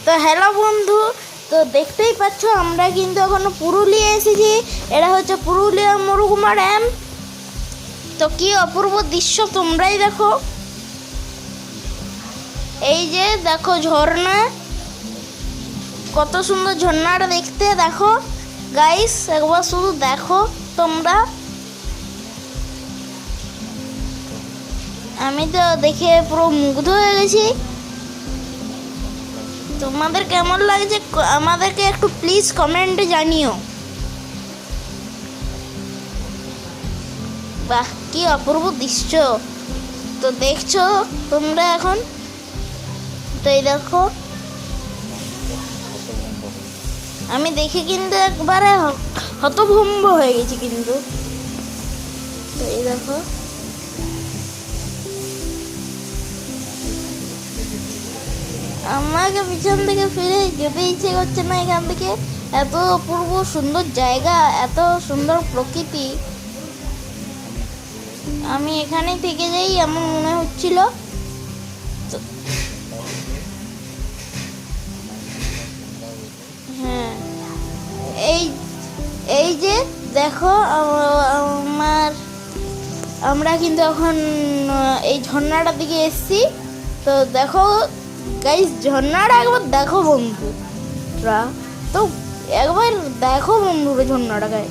তো হ্যালো বন্ধু, তো দেখতেই পাচ্ছ আমরা কিন্তু এখন পুরুলিয়া এসেছি। এটা হচ্ছে পুরুলিয়া মরুকুমা ড্যাম। তো কি অপূর্ব দৃশ্য, তোমরাই দেখো। এই যে দেখো ঝর্ণা, কত সুন্দর ঝর্ণাটা দেখতে। দেখো গাইস, একবার শুধু দেখো তোমরা। আমি তো দেখে পুরো মুগ্ধ হয়ে গেছি। তোমাদের কেমন লাগছে আমাদেরকে একটু প্লিজ কমেন্টে জানিও। বাহ, কি অপূর্ব দৃশ্য। তো দেখছো তোমরা এখন। তো এই দেখো, আমি দেখে কিন্তু একবারে হতভম্ব হয়ে গেছি কিন্তু। তো এই দেখো, আমাকে পিছন থেকে ফিরে যেতে ইচ্ছে করছে না এখান থেকে। এত অপূর্ব সুন্দর জায়গা, এত সুন্দর প্রকৃতি, আমি এখানেই থেকে যাই এমন মনে হচ্ছিল। হ্যাঁ, এই এই যে দেখো আমরা কিন্তু এখন এই ঝর্ণাটার দিকে এসছি। তো দেখো গাইস, ঝর্ণাটা একবার দেখো বন্ধুরা। তো একবার দেখো বন্ধুরা ঝর্ণাটাকে,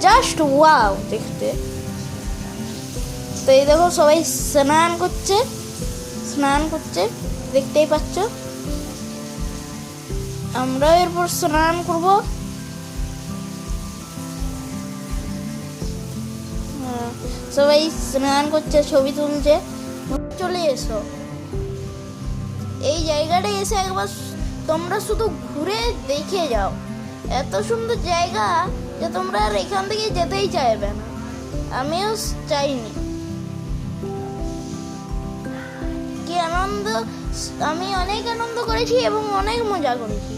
জাস্ট ওয়াও দেখতে। তো এই দেখো সবাই স্নান করছে, দেখতেই পাচ্ছ। আমরাও এরপর স্নান করব। সবাই স্নান করছে, ছবি তুলছে। চলে এসো এই জায়গাটায়, এসে একবার তোমরা শুধু ঘুরে দেখে যাও। এত সুন্দর জায়গা যে তোমরা আর এখান থেকে যেতেই চাইবে না। আমিও চাইনি। কি আনন্দ, আমি অনেক আনন্দ করেছি এবং অনেক মজা করেছি।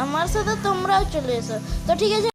আমার সাথে তোমরাও চলে এসো। তো ঠিক আছে।